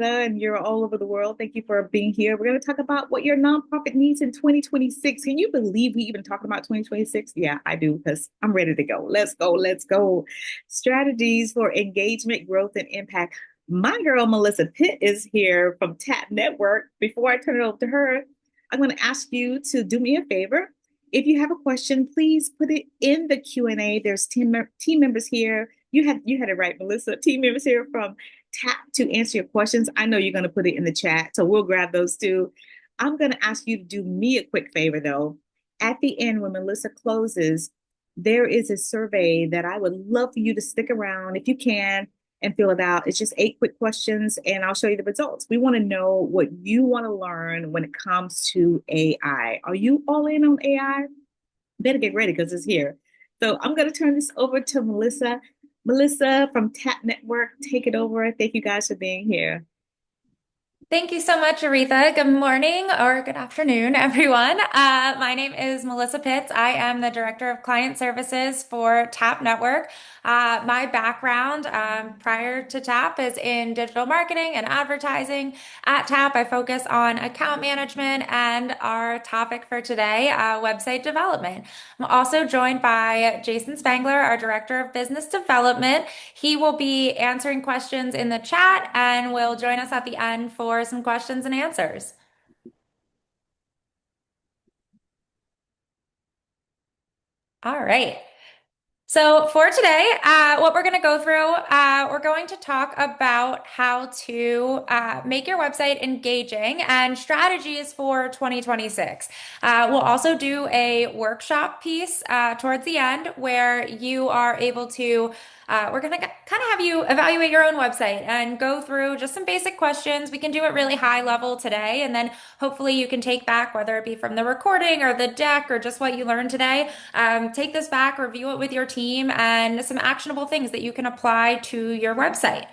And you're all over the world. Thank you for being here. We're going to talk about what your nonprofit needs in 2026. Can you believe we even talking about 2026? Yeah, I do because I'm ready to go. Let's go. Let's go. Strategies for engagement, growth, and impact. My girl, Melissa Pitt, is here from Tapp Network. Before I turn it over to her, I'm going to ask you to do me a favor. If you have a question, please put it in the Q&A. There's team members here. You had it right, Melissa. Team members here from Tap to answer your questions. I know you're going to put it in the chat, so we'll grab those too. I'm going to ask you to do me a quick favor though. At the end, when Melissa closes, there is a survey that I would love for you to stick around if you can and fill it out. It's just 8 quick questions, and I'll show you the results. We want to know what you want to learn when it comes to AI. Are you all in on AI? Better get ready because it's here. So I'm going to turn this over to Melissa. Melissa from Tapp Network, take it over. Thank you guys for being here. Thank you so much, Aretha. Good morning or good afternoon, everyone. My name is Melissa Pitts. I am the Director of Client Services for Tapp Network. My background prior to Tapp is in digital marketing and advertising. At Tapp, I focus on account management and our topic for today, website development. I'm also joined by Jason Spangler, our Director of Business Development. He will be answering questions in the chat and will join us at the end for some questions and answers. All right. So for today, what we're going to go through, we're going to talk about how to make your website engaging and strategies for 2026. We'll also do a workshop piece towards the end where you are able to we're going to kind of have you evaluate your own website and go through just some basic questions. We can do it really high level today, and then hopefully you can take back, whether it be from the recording or the deck or just what you learned today, take this back, review it with your team, and some actionable things that you can apply to your website.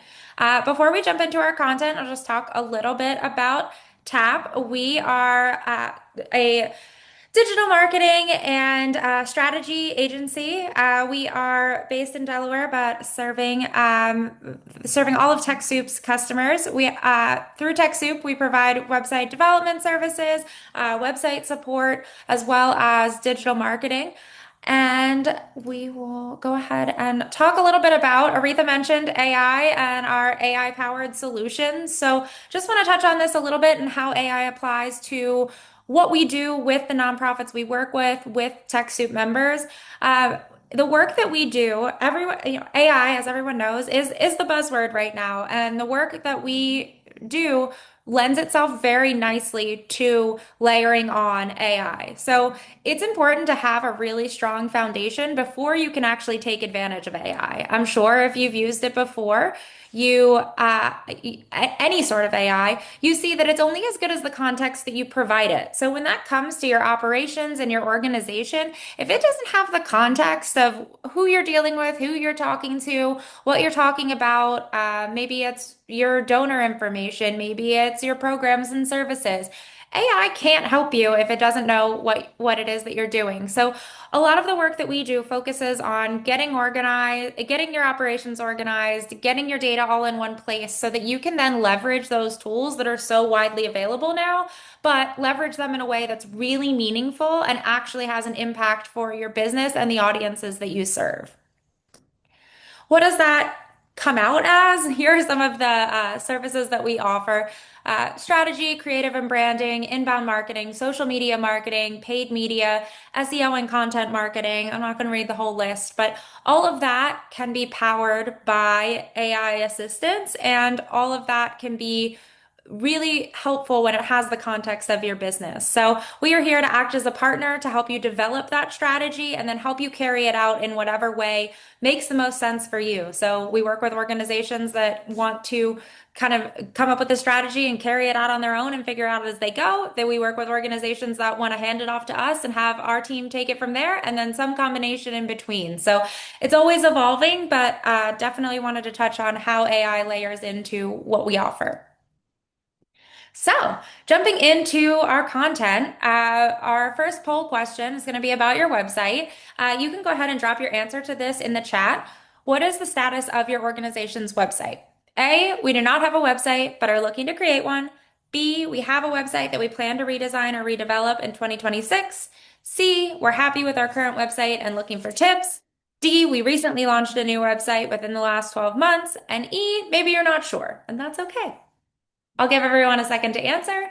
Before we jump into our content, I'll just talk a little bit about Tapp. We are a digital marketing and strategy agency. We are based in Delaware, but serving all of TechSoup's customers. We through TechSoup we provide website development services, website support, as well as digital marketing. And we will go ahead and talk a little bit about, Aretha mentioned AI and our AI powered solutions. So just want to touch on this a little bit and how AI applies to what we do with the nonprofits we work with TechSoup members. The work that we do, everyone, AI, as everyone knows, is the buzzword right now, and the work that we do lends itself very nicely to layering on AI. So it's important to have a really strong foundation before you can actually take advantage of AI. I'm sure if you've used it before, you any sort of AI, you see that it's only as good as the context that you provide it. So when that comes to your operations and your organization, if it doesn't have the context of who you're dealing with, who you're talking to, what you're talking about, maybe it's your donor information, maybe it's your programs and services. AI can't help you if it doesn't know what it is that you're doing. So a lot of the work that we do focuses on getting organized, getting your operations organized, getting your data all in one place so that you can then leverage those tools that are so widely available now, but leverage them in a way that's really meaningful and actually has an impact for your business and the audiences that you serve. What does that come out as? Here are some of the services that we offer. Strategy, creative and branding, inbound marketing, social media marketing, paid media, SEO and content marketing. I'm not going to read the whole list, but all of that can be powered by AI assistance, and all of that can be really helpful when it has the context of your business. So we are here to act as a partner to help you develop that strategy and then help you carry it out in whatever way makes the most sense for you. So we work with organizations that want to kind of come up with a strategy and carry it out on their own and figure out as they go. Then we work with organizations that want to hand it off to us and have our team take it from there, and then some combination in between. So it's always evolving, but definitely wanted to touch on how AI layers into what we offer. So, jumping into our content, our first poll question is going to be about your website. You can go ahead and drop your answer to this in the chat. What is the status of your organization's website? A, we do not have a website but are looking to create one. B, we have a website that we plan to redesign or redevelop in 2026. C, we're happy with our current website and looking for tips. D, we recently launched a new website within the last 12 months. And E, maybe you're not sure, and that's okay. I'll give everyone a second to answer.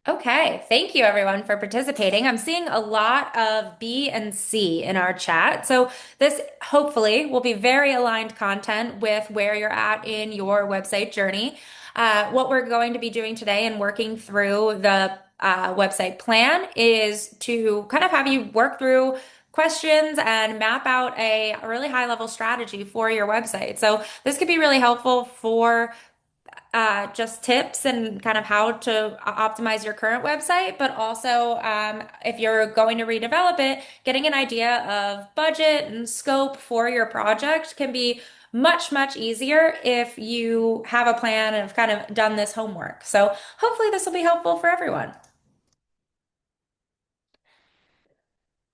Okay, thank you everyone for participating. I'm seeing a lot of B and C in our chat. So this hopefully will be very aligned content with where you're at in your website journey. What we're going to be doing today and working through the website plan is to kind of have you work through questions and map out a really high level strategy for your website. So this could be really helpful for just tips and kind of how to optimize your current website, but also if you're going to redevelop it, getting an idea of budget and scope for your project can be much, much easier if you have a plan and have kind of done this homework. So hopefully this will be helpful for everyone.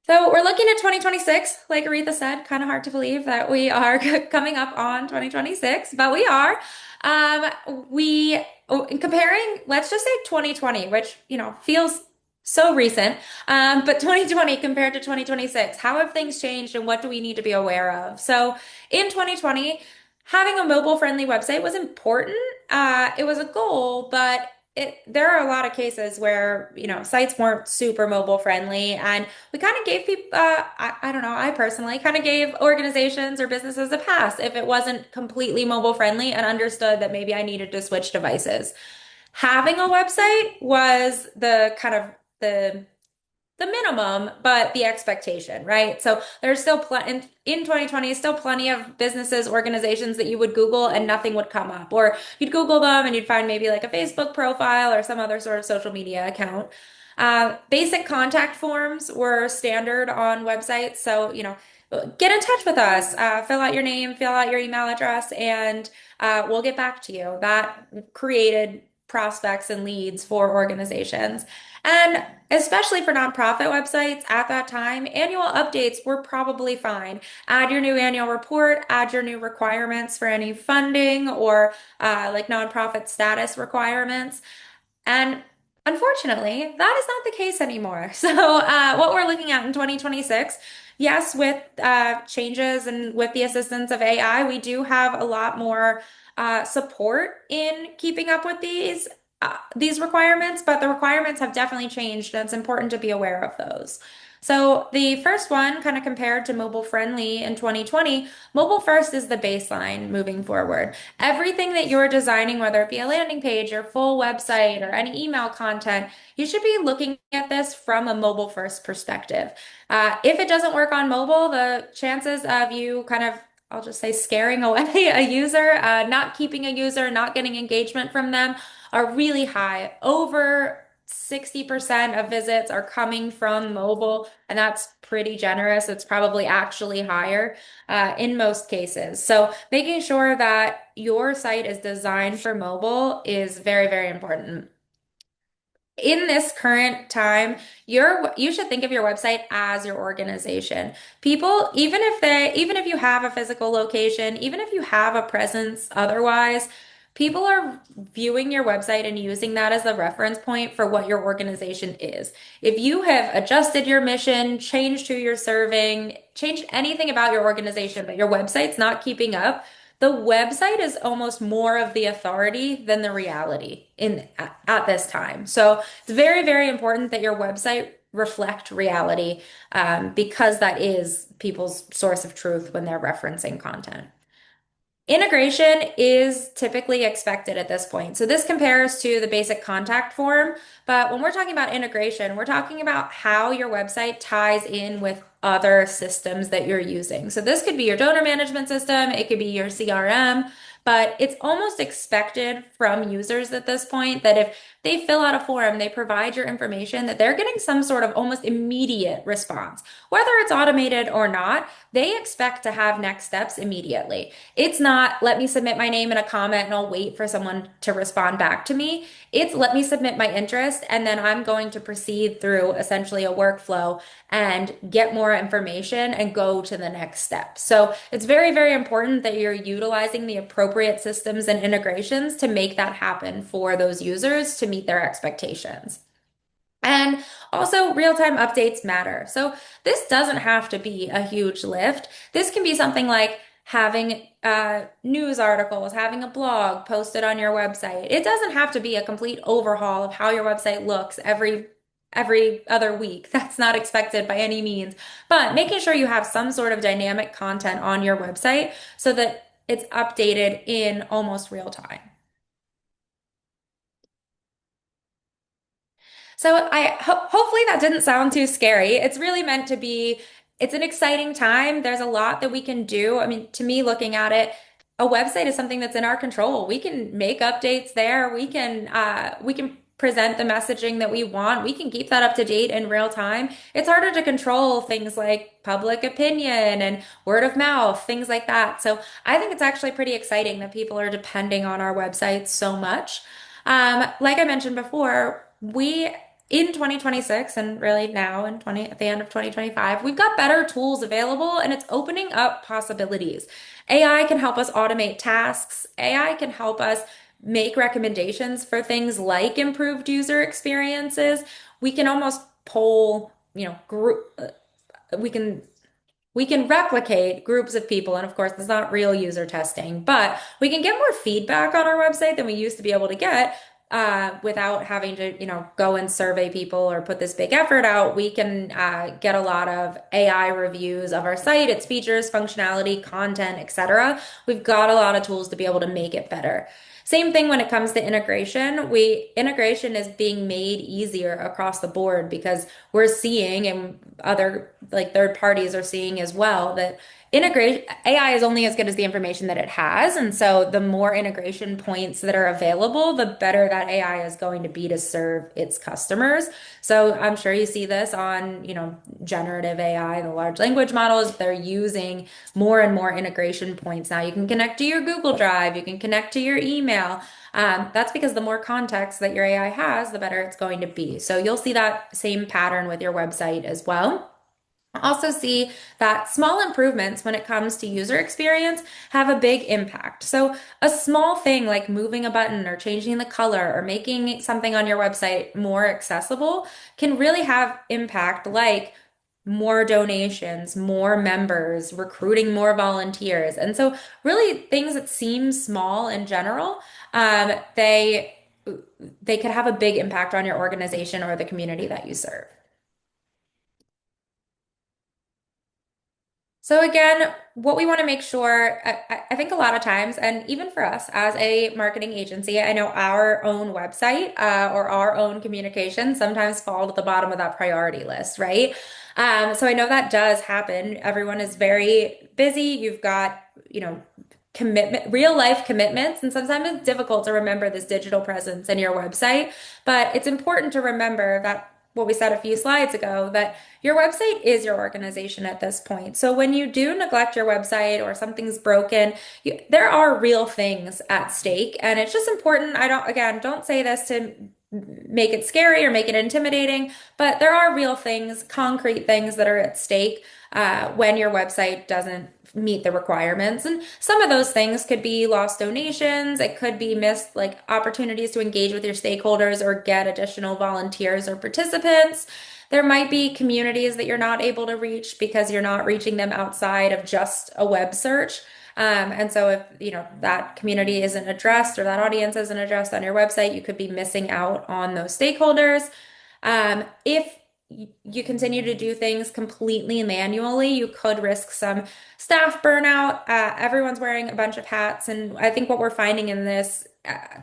So we're looking at 2026, like Aretha said, kind of hard to believe that we are coming up on 2026, but we are. We comparing, let's just say 2020, which, feels so recent. But 2020 compared to 2026, how have things changed and what do we need to be aware of? So in 2020, having a mobile friendly website was important. It was a goal, but there are a lot of cases where, sites weren't super mobile friendly, and we kind of gave people, I don't know, I personally kind of gave organizations or businesses a pass if it wasn't completely mobile friendly and understood that maybe I needed to switch devices. Having a website was the kind of the minimum, but the expectation, right? So there's still in 2020, still plenty of businesses, organizations that you would Google and nothing would come up, or you'd Google them and you'd find maybe like a Facebook profile or some other sort of social media account. Basic contact forms were standard on websites, so get in touch with us, fill out your name, fill out your email address, and we'll get back to you. That created prospects and leads for organizations. And especially for nonprofit websites at that time, annual updates were probably fine. Add your new annual report, add your new requirements for any funding or like nonprofit status requirements. And unfortunately, that is not the case anymore. So, what we're looking at in 2026, yes, with changes and with the assistance of AI, we do have a lot more support in keeping up with these requirements, but the requirements have definitely changed, and it's important to be aware of those. So the first one, kind of compared to mobile friendly in 2020, mobile first is the baseline moving forward. Everything that you're designing, whether it be a landing page, your full website, or any email content, you should be looking at this from a mobile first perspective. If it doesn't work on mobile, the chances of you kind of I'll just say scaring away a user, not keeping a user, not getting engagement from them are really high. Over 60% of visits are coming from mobile, and that's pretty generous. It's probably actually higher in most cases. So making sure that your site is designed for mobile is very, very important. In this current time, you should think of your website as your organization. People, even if you have a physical location, even if you have a presence otherwise, people are viewing your website and using that as a reference point for what your organization is. If you have adjusted your mission, changed who you're serving, changed anything about your organization, but your website's not keeping up, the website is almost more of the authority than the reality at this time. So it's very, very important that your website reflect reality, because that is people's source of truth when they're referencing content. Integration is typically expected at this point. So this compares to the basic contact form, but when we're talking about integration, we're talking about how your website ties in with other systems that you're using. So this could be your donor management system, it could be your CRM, but it's almost expected from users at this point that if they fill out a form, they provide your information, that they're getting some sort of almost immediate response. Whether it's automated or not, they expect to have next steps immediately. It's not, let me submit my name in a comment and I'll wait for someone to respond back to me. It's let me submit my interest and then I'm going to proceed through essentially a workflow and get more information and go to the next step. So it's very, very important that you're utilizing the appropriate systems and integrations to make that happen for those users to meet their expectations. And also, real-time updates matter. So this doesn't have to be a huge lift. This can be something like having news articles, having a blog posted on your website. It doesn't have to be a complete overhaul of how your website looks every other week. That's not expected by any means. But making sure you have some sort of dynamic content on your website so that it's updated in almost real time. So I hopefully that didn't sound too scary. It's really meant to be, it's an exciting time. There's a lot that we can do. I mean, to me, looking at it, a website is something that's in our control. We can make updates there. We can present the messaging that we want. We can keep that up to date in real time. It's harder to control things like public opinion and word of mouth, things like that. So I think it's actually pretty exciting that people are depending on our websites so much. Like I mentioned before, we in 2026 and really now in 20 at the end of 2025, we've got better tools available and it's opening up possibilities. AI can help us automate tasks. AI can help us make recommendations for things like improved user experiences. We can almost poll, we can we can replicate groups of people, and of course, it's not real user testing, but we can get more feedback on our website than we used to be able to get without having to, go and survey people or put this big effort out. We can get a lot of AI reviews of our site, its features, functionality, content, etc. We've got a lot of tools to be able to make it better. Same thing when it comes to integration. Integration is being made easier across the board because we're seeing and other like third parties are seeing as well that integrate AI is only as good as the information that it has. And so the more integration points that are available, the better that AI is going to be to serve its customers. So I'm sure you see this on, generative AI, the large language models, they're using more and more integration points now. You can connect to your Google Drive, you can connect to your email. That's because the more context that your AI has, the better it's going to be. So you'll see that same pattern with your website as well. Also see that small improvements when it comes to user experience have a big impact. So a small thing like moving a button or changing the color or making something on your website more accessible can really have impact like more donations, more members, recruiting more volunteers. And so really things that seem small in general, they could have a big impact on your organization or the community that you serve. So again, what we want to make sure, I think a lot of times, and even for us as a marketing agency, I know our own website or our own communication sometimes fall to the bottom of that priority list, right? So I know that does happen. Everyone is very busy. You've got, commitment, real life commitments, and sometimes it's difficult to remember this digital presence in your website, but it's important to remember that what we said a few slides ago, that your website is your organization at this point. So when you do neglect your website or something's broken, there are real things at stake. And it's just important. Don't say this to make it scary or make it intimidating, but there are real things, concrete things that are at stake when your website doesn't meet the requirements. And some of those things could be lost donations. It could be missed like opportunities to engage with your stakeholders or get additional volunteers or participants. There might be communities that you're not able to reach because you're not reaching them outside of just a web search. And so if, that community isn't addressed or that audience isn't addressed on your website, you could be missing out on those stakeholders. If you continue to do things completely manually, you could risk some staff burnout. Everyone's wearing a bunch of hats. And I think what we're finding in this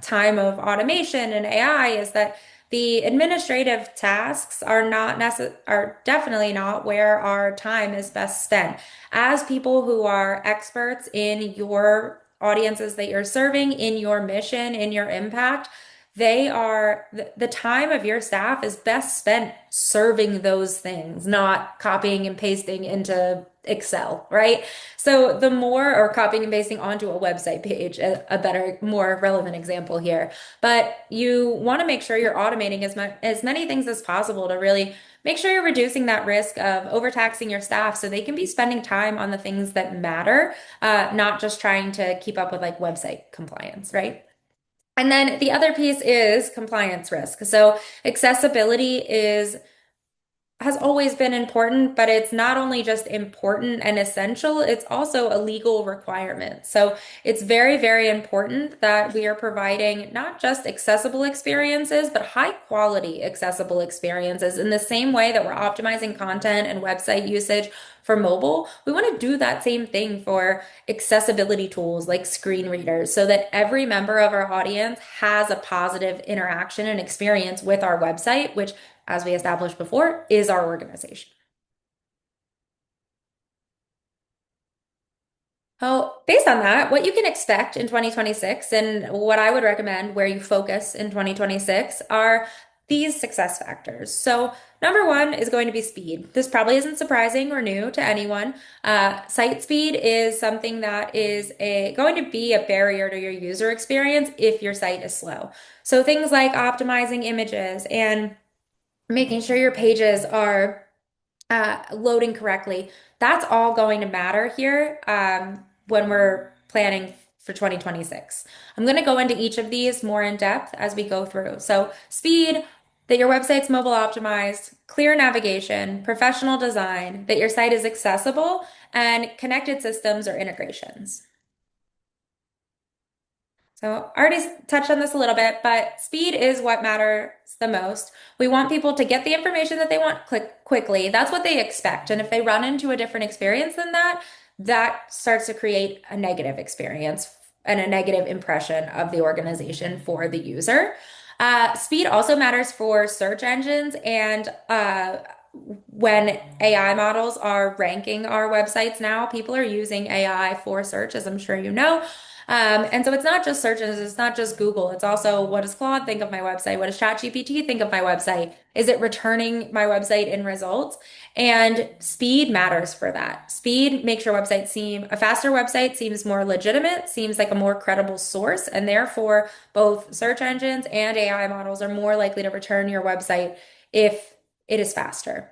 time of automation and AI is that The administrative tasks are definitely not where our time is best spent. As people who are experts in your audiences that you're serving, in your mission, in your impact, the time of your staff is best spent serving those things, not copying and pasting into Excel, right? So the more, or copying and pasting onto a website page, a better, more relevant example here. But you want to make sure you're automating as many things as possible to really make sure you're reducing that risk of overtaxing your staff so they can be spending time on the things that matter, not just trying to keep up with like website compliance, right? And then the other piece is compliance risk. So accessibility is has always been important, but it's not only just important and essential, it's also a legal requirement. So it's very, very important that we are providing not just accessible experiences, but high quality accessible experiences in the same way that we're optimizing content and website usage for mobile. We want to do that same thing for accessibility tools like screen readers so that every member of our audience has a positive interaction and experience with our website, which as we established before, is our organization. Well, based on that, what you can expect in 2026 and what I would recommend where you focus in 2026 are these success factors. So, number one is going to be speed. This probably isn't surprising or new to anyone. Site speed is something that is going to be a barrier to your user experience if your site is slow. So, things like optimizing images and making sure your pages are loading correctly. That's all going to matter here when we're planning for 2026. I'm going to go into each of these more in depth as we go through. So, speed, that your website's mobile optimized, clear navigation, professional design, that your site is accessible, and connected systems or integrations. So, I already touched on this a little bit, but speed is what matters the most. We want people to get the information that they want quickly. That's what they expect. And if they run into a different experience than that, that starts to create a negative experience and a negative impression of the organization for the user. Speed also matters for search engines and when AI models are ranking our websites now, people are using AI for search, as I'm sure you know. And so it's not just search engines, it's not just Google. It's also what does Claude think of my website? What does ChatGPT think of my website? Is it returning my website in results? And speed matters for that. Speed makes your website seem a faster website seems more legitimate, seems like a more credible source, and therefore both search engines and AI models are more likely to return your website if it is faster.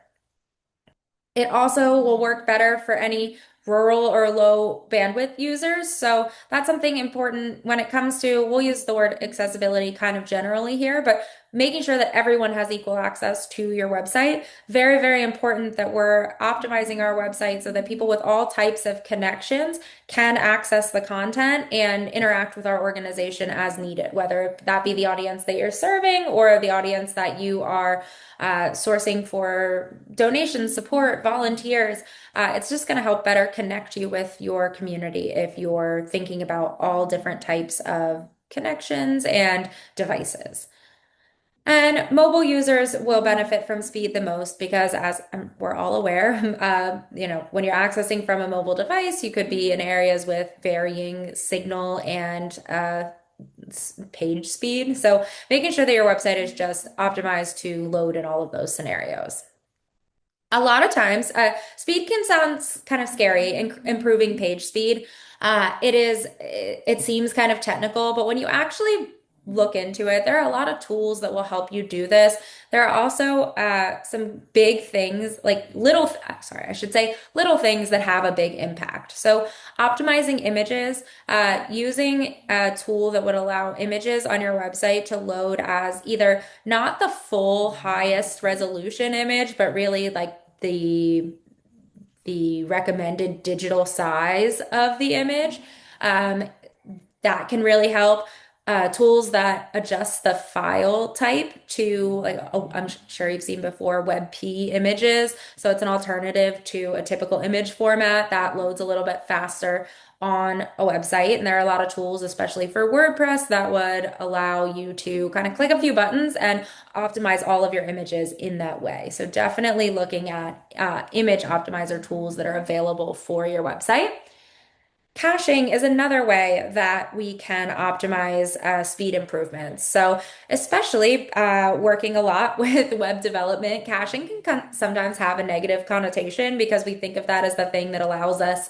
It also will work better for any rural or low bandwidth users. So that's something important when it comes to, we'll use the word accessibility kind of generally here, but making sure that everyone has equal access to your website. Very, very important that we're optimizing our website so that people with all types of connections can access the content and interact with our organization as needed, whether that be the audience that you're serving or the audience that you are sourcing for donations, support, volunteers. It's just going to help better connect you with your community if you're thinking about all different types of connections and devices. And mobile users will benefit from speed the most because, as we're all aware, when you're accessing from a mobile device, you could be in areas with varying signal and page speed. So making sure that your website is just optimized to load in all of those scenarios. A lot of times, speed can sound kind of scary, improving page speed. It seems kind of technical, but when you actually look into it, there are a lot of tools that will help you do this. There are also some big things, like sorry, I should say little things that have a big impact. So optimizing images, using a tool that would allow images on your website to load as either not the full highest resolution image, but really like the recommended digital size of the image. Um, that can really help. tools that adjust the file type to like oh, I'm sure you've seen before WebP images. So it's an alternative to a typical image format that loads a little bit faster on a website. And there are a lot of tools, especially for WordPress, that would allow you to kind of click a few buttons and optimize all of your images in that way. So definitely looking at image optimizer tools that are available for your website. Caching is another way that we can optimize speed improvements. So, especially working a lot with web development, caching can sometimes have a negative connotation because we think of that as the thing that allows us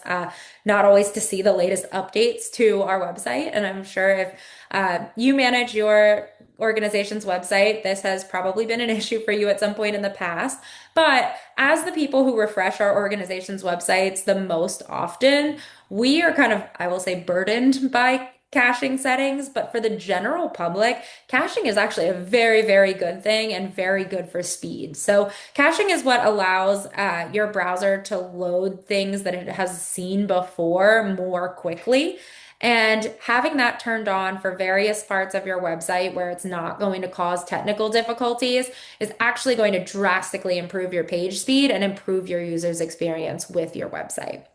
not always to see the latest updates to our website. And I'm sure if you manage your organization's website, this has probably been an issue for you at some point in the past. But as the people who refresh our organization's websites the most often, we are kind of, I will say, burdened by caching settings, but for the general public, caching is actually a very, very good thing and very good for speed. So, caching is what allows your browser to load things that it has seen before more quickly. And having that turned on for various parts of your website where it's not going to cause technical difficulties is actually going to drastically improve your page speed and improve your user's experience with your website.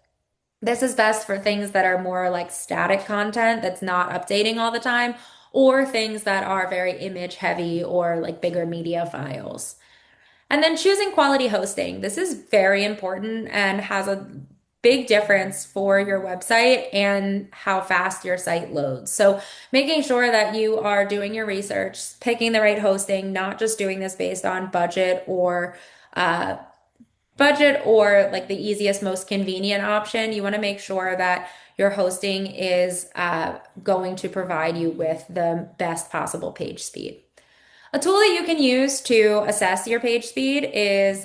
This is best for things that are more like static content that's not updating all the time, or things that are very image heavy or like bigger media files. And then choosing quality hosting. This is very important and has a big difference for your website and how fast your site loads. So, making sure that you are doing your research, picking the right hosting, not just doing this based on uh, budget or like the easiest, most convenient option. You want to make sure that your hosting is going to provide you with the best possible page speed. A tool that you can use to assess your page speed is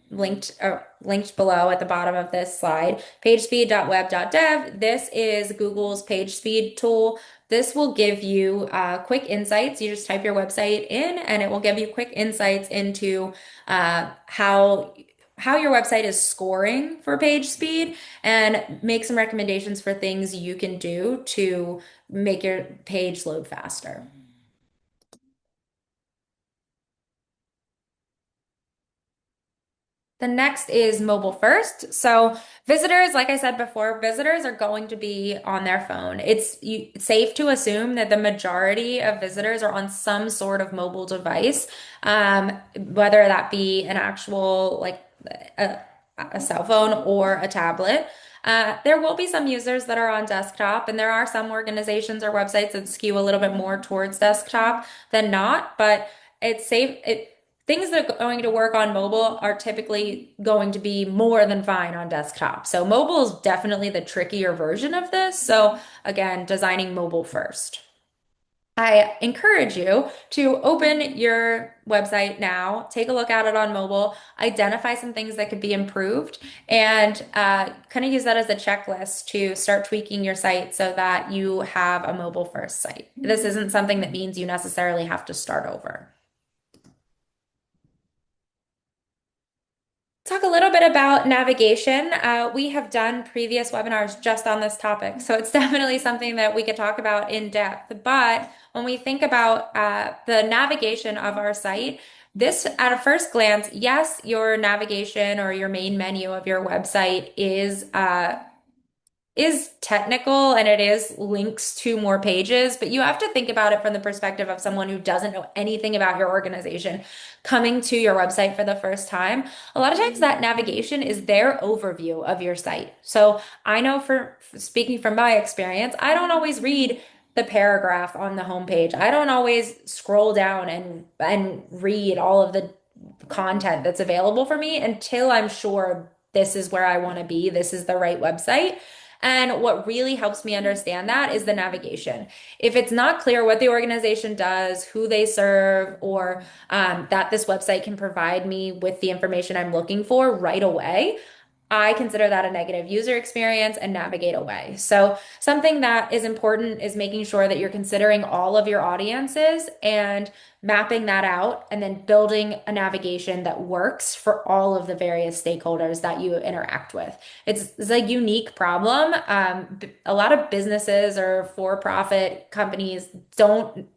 linked below at the bottom of this slide, pagespeed.web.dev. This is Google's page speed tool. This will give you quick insights. You just type your website in, and it will give you quick insights into how your website is scoring for page speed and make some recommendations for things you can do to make your page load faster. The next is mobile first. So visitors, like I said before, visitors are going to be on their phone. It's safe to assume that the majority of visitors are on some sort of mobile device, whether that be an actual like a, a cell phone or a tablet. There will be some users that are on desktop, and there are some organizations or websites that skew a little bit more towards desktop than not, but it's safe. Things that are going to work on mobile are typically going to be more than fine on desktop. So mobile is definitely the trickier version of this. So again, designing mobile first. I encourage you to open your website now, take a look at it on mobile, identify some things that could be improved, and kind of use that as a checklist to start tweaking your site so that you have a mobile first site. This isn't something that means you necessarily have to start over. Talk a little bit about navigation. We have done previous webinars just on this topic, so it's definitely something that we could talk about in depth. But when we think about the navigation of our site, this at a first glance, yes, your navigation or your main menu of your website is technical and it is links to more pages, but you have to think about it from the perspective of someone who doesn't know anything about your organization coming to your website for the first time. A lot of times that navigation is their overview of your site. So I know for speaking from my experience, I don't always read the paragraph on the homepage. I don't always scroll down and read all of the content that's available for me until I'm sure this is where I want to be. This is the right website. And what really helps me understand that is the navigation. If it's not clear what the organization does, who they serve, or that this website can provide me with the information I'm looking for right away, I consider that a negative user experience and navigate away. So, something that is important is making sure that you're considering all of your audiences and mapping that out and then building a navigation that works for all of the various stakeholders that you interact with. It's a unique problem. A lot of businesses or for-profit companies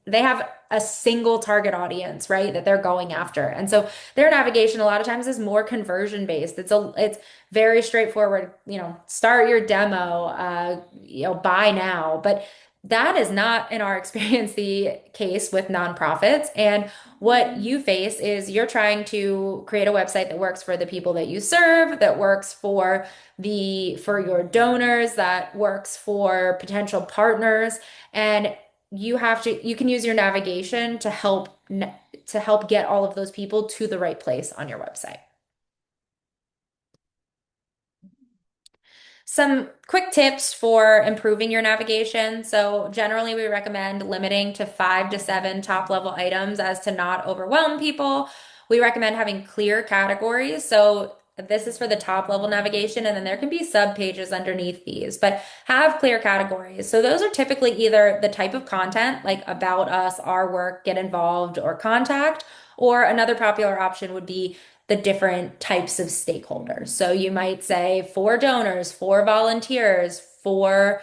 they have a single target audience, right, that they're going after. And so their navigation a lot of times is more conversion based. It's very straightforward, start your demo, buy now. But that is not, in our experience, the case with nonprofits. And what you face is you're trying to create a website that works for the people that you serve, that works for your donors, that works for potential partners. And you can use your navigation to help get all of those people to the right place on your website. Some quick tips for improving your navigation. So generally we recommend limiting to 5 to 7 top level items as to not overwhelm people. We recommend having clear categories. So this is for the top level navigation, and then there can be sub pages underneath these, but have clear categories. So those are typically either the type of content, like about us, our work, get involved, or contact, or another popular option would be the different types of stakeholders. So you might say for donors, for volunteers, for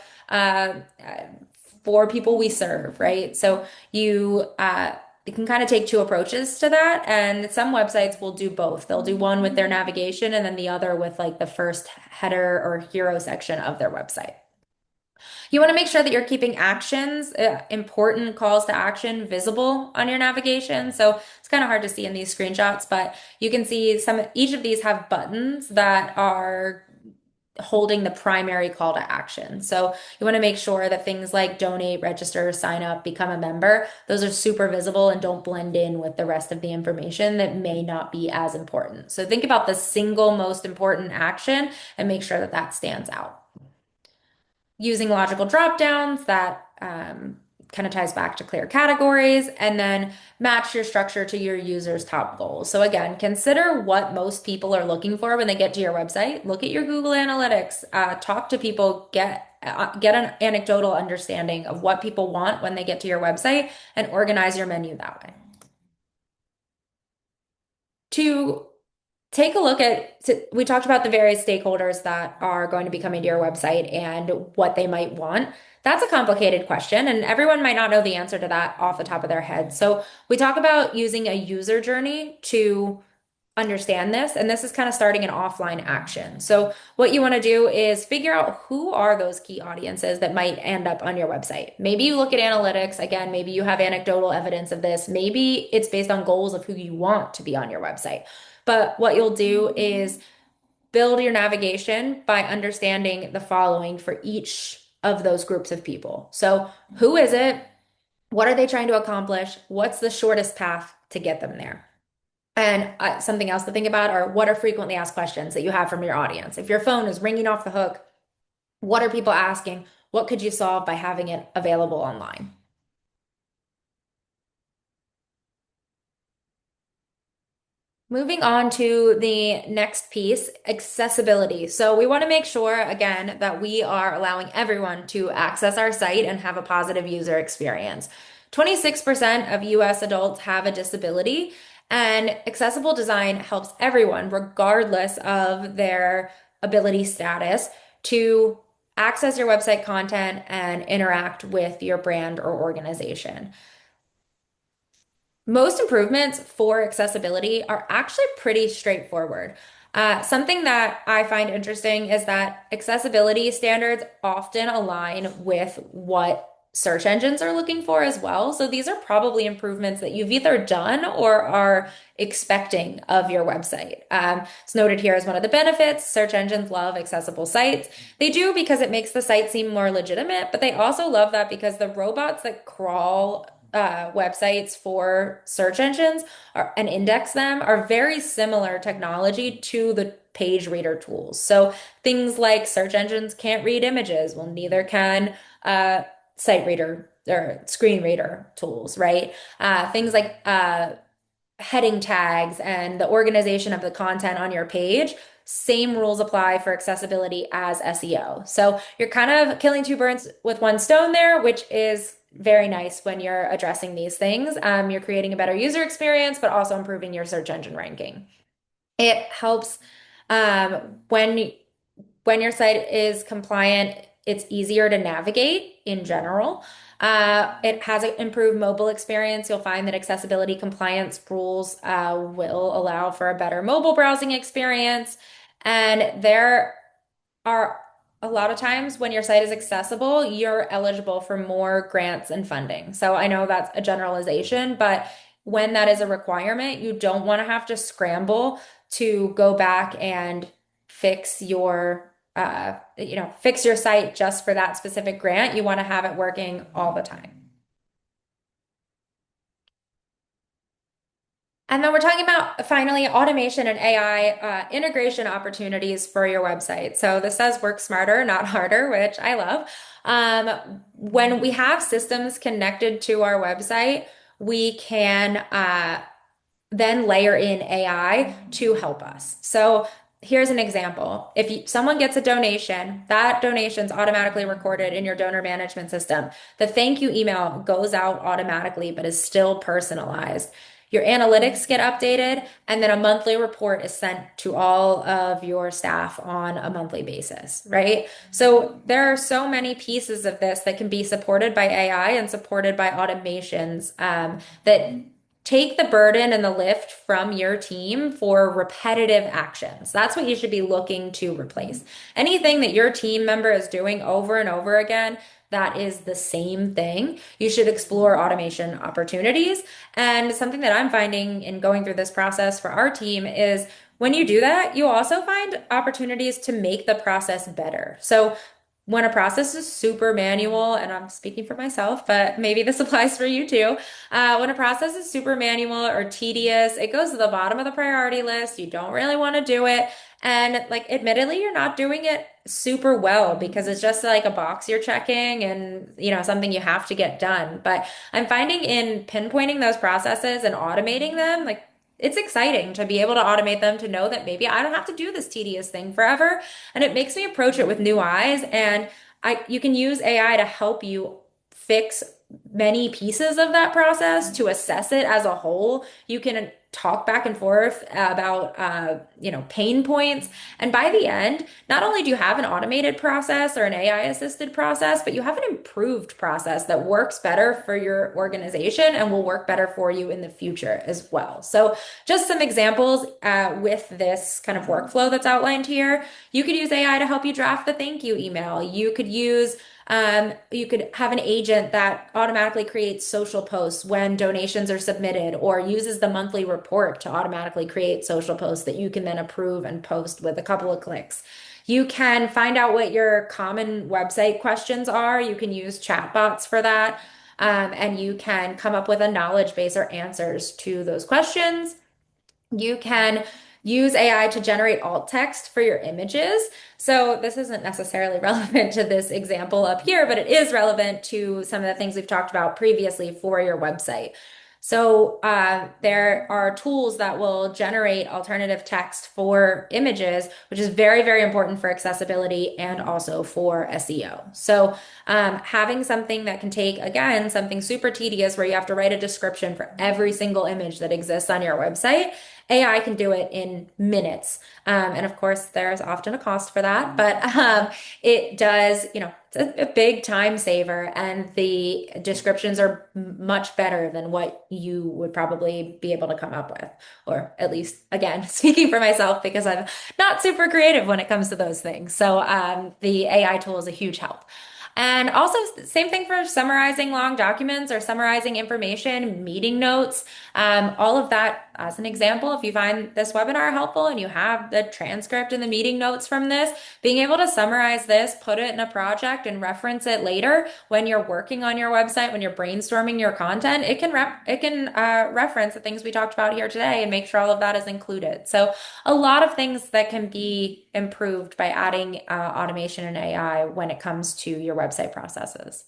people we serve, right? So you can kind of take two approaches to that, and some websites will do both. They'll do one with their navigation and then the other with like the first header or hero section of their website. You want to make sure that you're keeping actions, important calls to action, visible on your navigation. So it's kind of hard to see in these screenshots, but you can see each of these have buttons that are holding the primary call to action. So you want to make sure that things like donate, register, sign up, become a member, those are super visible and don't blend in with the rest of the information that may not be as important. So think about the single most important action and make sure that that stands out. Using logical drop downs that kind of ties back to clear categories, and then match your structure to your users' top goals. So again, consider what most people are looking for when they get to your website. Look at your Google Analytics, talk to people, get an anecdotal understanding of what people want when they get to your website, and organize your menu that way. To take a look we talked about the various stakeholders that are going to be coming to your website and what they might want. That's a complicated question, and everyone might not know the answer to that off the top of their head. So we talk about using a user journey to understand this, and this is kind of starting an offline action. So what you want to do is figure out who are those key audiences that might end up on your website. Maybe you look at analytics, again, maybe you have anecdotal evidence of this. Maybe it's based on goals of who you want to be on your website. But what you'll do is build your navigation by understanding the following for each of those groups of people. So who is it? What are they trying to accomplish? What's the shortest path to get them there? And something else to think about are what are frequently asked questions that you have from your audience. If your phone is ringing off the hook, what are people asking? What could you solve by having it available online? Moving on to the next piece, accessibility. So we want to make sure, again, that we are allowing everyone to access our site and have a positive user experience. 26% of US adults have a disability, and accessible design helps everyone, regardless of their ability status, to access your website content and interact with your brand or organization. Most improvements for accessibility are actually pretty straightforward. Something that I find interesting is that accessibility standards often align with what search engines are looking for as well. So these are probably improvements that you've either done or are expecting of your website. It's noted here as one of the benefits. Search engines love accessible sites. They do because it makes the site seem more legitimate, but they also love that because the robots that crawl websites for search engines and index them are very similar technology to the page reader tools. So things like search engines can't read images. Well, neither can site reader or screen reader tools, right? Things like heading tags and the organization of the content on your page. same rules apply for accessibility as SEO. So you're kind of killing two birds with one stone there, which is very nice when you're addressing these things. You're creating a better user experience, but also improving your search engine ranking. It helps when your site is compliant, it's easier to navigate in general. It has an improved mobile experience. You'll find that accessibility compliance rules will allow for a better mobile browsing experience. And there are a lot of times when your site is accessible, you're eligible for more grants and funding. So I know that's a generalization, but when that is a requirement, you don't want to have to scramble to go back and fix fix your site just for that specific grant. You want to have it working all the time. And then we're talking about finally automation and AI integration opportunities for your website. So this says work smarter, not harder, which I love. When we have systems connected to our website, we can then layer in AI to help us. So here's an example. If someone gets a donation, that donation's automatically recorded in your donor management system. The thank you email goes out automatically, but is still personalized. Your analytics get updated, and then a monthly report is sent to all of your staff on a monthly basis, right? So there are so many pieces of this that can be supported by AI and supported by automations that take the burden and the lift from your team for repetitive actions. That's what you should be looking to replace. Anything that your team member is doing over and over again, that is the same thing. You should explore automation opportunities. And something that I'm finding in going through this process for our team is when you do that, you also find opportunities to make the process better. So when a process is super manual, and I'm speaking for myself, but maybe this applies for you too. When a process is super manual or tedious, it goes to the bottom of the priority list. You don't really want to do it. And like, admittedly, you're not doing it super well because it's just like a box you're checking and, something you have to get done. But I'm finding in pinpointing those processes and automating them, like, it's exciting to be able to automate them to know that maybe I don't have to do this tedious thing forever. And it makes me approach it with new eyes. And you can use AI to help you fix many pieces of that process to assess it as a whole. You can talk back and forth about pain points, and by the end, not only do you have an automated process or an AI assisted process, but you have an improved process that works better for your organization and will work better for you in the future as well. So just some examples with this kind of workflow that's outlined here. You could use AI to help you draft the thank you email. You could have an agent that automatically creates social posts when donations are submitted, or uses the monthly report to automatically create social posts that you can then approve and post with a couple of clicks. You can find out what your common website questions are. You can use chatbots for that. And you can come up with a knowledge base or answers to those questions. You can use AI to generate alt text for your images. So this isn't necessarily relevant to this example up here, but it is relevant to some of the things we've talked about previously for your website. So there are tools that will generate alternative text for images, which is very, very important for accessibility and also for SEO. So having something that can take, again, something super tedious where you have to write a description for every single image that exists on your website, AI can do it in minutes. And of course, there's often a cost for that, but it does, it's a big time saver, and the descriptions are much better than what you would probably be able to come up with. Or at least, again, speaking for myself, because I'm not super creative when it comes to those things. So the AI tool is a huge help. And also, same thing for summarizing long documents or summarizing information, meeting notes, all of that. As an example, if you find this webinar helpful and you have the transcript and the meeting notes from this, being able to summarize this, put it in a project and reference it later when you're working on your website, when you're brainstorming your content, it can reference the things we talked about here today and make sure all of that is included. So a lot of things that can be improved by adding automation and AI when it comes to your website processes.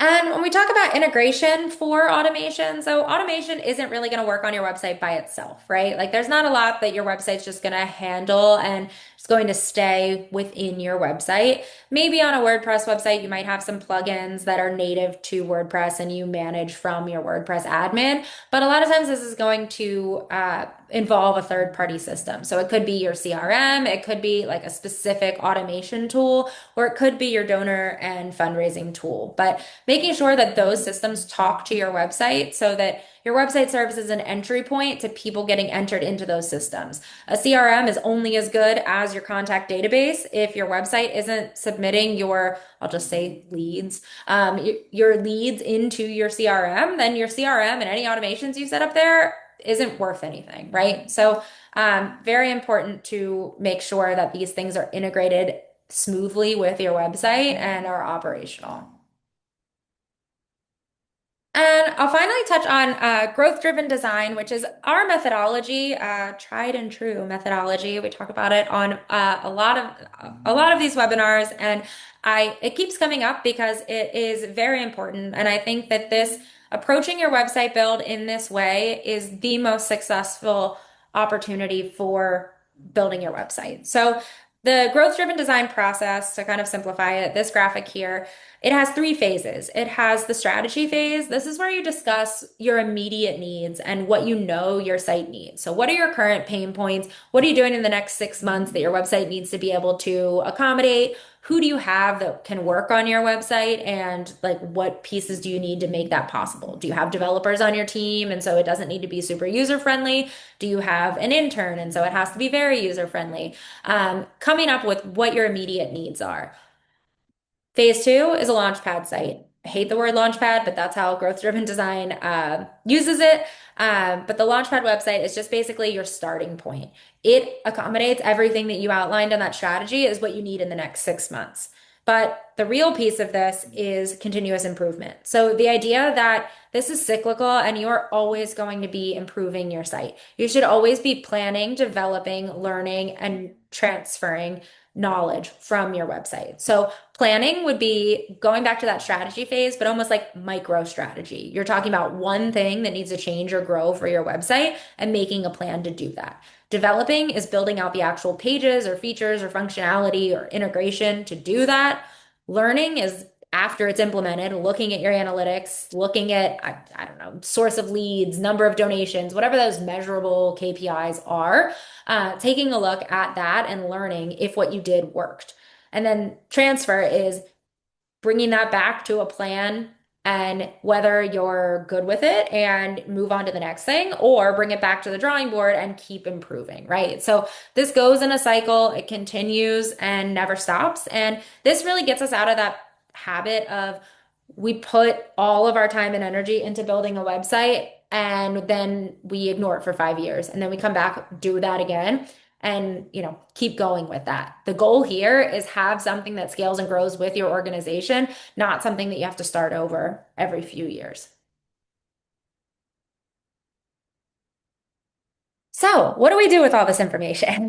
And when we talk about integration for automation, so automation isn't really going to work on your website by itself, right? Like there's not a lot that your website's just going to handle and it's going to stay within your website. Maybe on a WordPress website, you might have some plugins that are native to WordPress and you manage from your WordPress admin. But a lot of times this is going to involve a third-party system. So it could be your CRM, it could be like a specific automation tool, or it could be your donor and fundraising tool. But making sure that those systems talk to your website so that your website serves as an entry point to people getting entered into those systems. A CRM is only as good as your contact database. If your website isn't submitting your, I'll just say leads, your leads into your CRM, then your CRM and any automations you set up there isn't worth anything, right? So, very important to make sure that these things are integrated smoothly with your website and are operational. And I'll finally touch on growth-driven design, which is our methodology, tried and true methodology. We talk about it on a lot of these webinars, and I it keeps coming up because it is very important. And I think that this approaching your website build in this way is the most successful opportunity for building your website. So the growth-driven design process, to kind of simplify it, this graphic here. It has three phases. It has the strategy phase. This is where you discuss your immediate needs and what you know your site needs. So, what are your current pain points? What are you doing in the next 6 months that your website needs to be able to accommodate? Who do you have that can work on your website? And like, what pieces do you need to make that possible? Do you have developers on your team? And so it doesn't need to be super user friendly. Do you have an intern? And so it has to be very user friendly. Coming up with what your immediate needs are. Phase two is a launchpad site. I hate the word launchpad, but that's how growth-driven design uses it. But the launchpad website is just basically your starting point. It accommodates everything that you outlined on that strategy is what you need in the next 6 months. But the real piece of this is continuous improvement. So the idea that this is cyclical and you are always going to be improving your site. You should always be planning, developing, learning, and transferring knowledge from your website. So planning would be going back to that strategy phase, but almost like micro strategy. You're talking about one thing that needs to change or grow for your website and making a plan to do that. Developing is building out the actual pages or features or functionality or integration to do that. Learning is after it's implemented, looking at your analytics, looking at, I don't know, source of leads, number of donations, whatever those measurable KPIs are, taking a look at that and learning if what you did worked. And then transfer is bringing that back to a plan and whether you're good with it and move on to the next thing or bring it back to the drawing board and keep improving, right? So this goes in a cycle, it continues and never stops. And this really gets us out of that habit of we put all of our time and energy into building a website and then we ignore it for 5 years and then we come back, do that again and keep going with that. The goal here is have something that scales and grows with your organization, not something that you have to start over every few years. So, what do we do with all this information?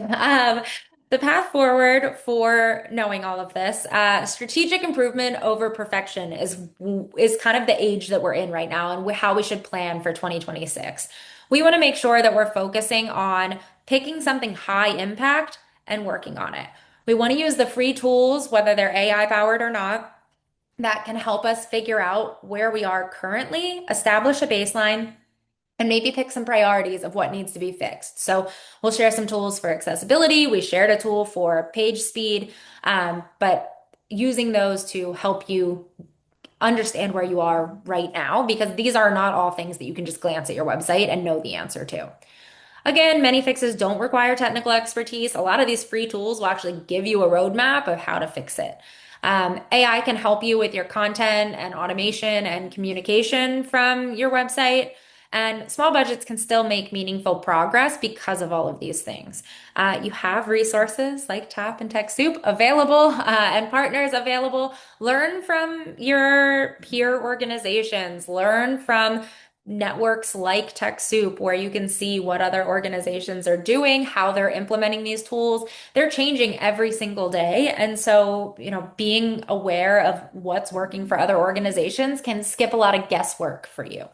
The path forward for knowing all of this, strategic improvement over perfection is kind of the age that we're in right now and how we should plan for 2026. We want to make sure that we're focusing on picking something high impact and working on it. We want to use the free tools, whether they're AI powered or not, that can help us figure out where we are currently, establish a baseline, and maybe pick some priorities of what needs to be fixed. So we'll share some tools for accessibility. We shared a tool for page speed, but using those to help you understand where you are right now, because these are not all things that you can just glance at your website and know the answer to. Again, many fixes don't require technical expertise. A lot of these free tools will actually give you a roadmap of how to fix it. AI can help you with your content and automation and communication from your website. And small budgets can still make meaningful progress because of all of these things. You have resources like Tapp and TechSoup available and partners available. Learn from your peer organizations. Learn from networks like TechSoup, where you can see what other organizations are doing, how they're implementing these tools. They're changing every single day. And so, being aware of what's working for other organizations can skip a lot of guesswork for you.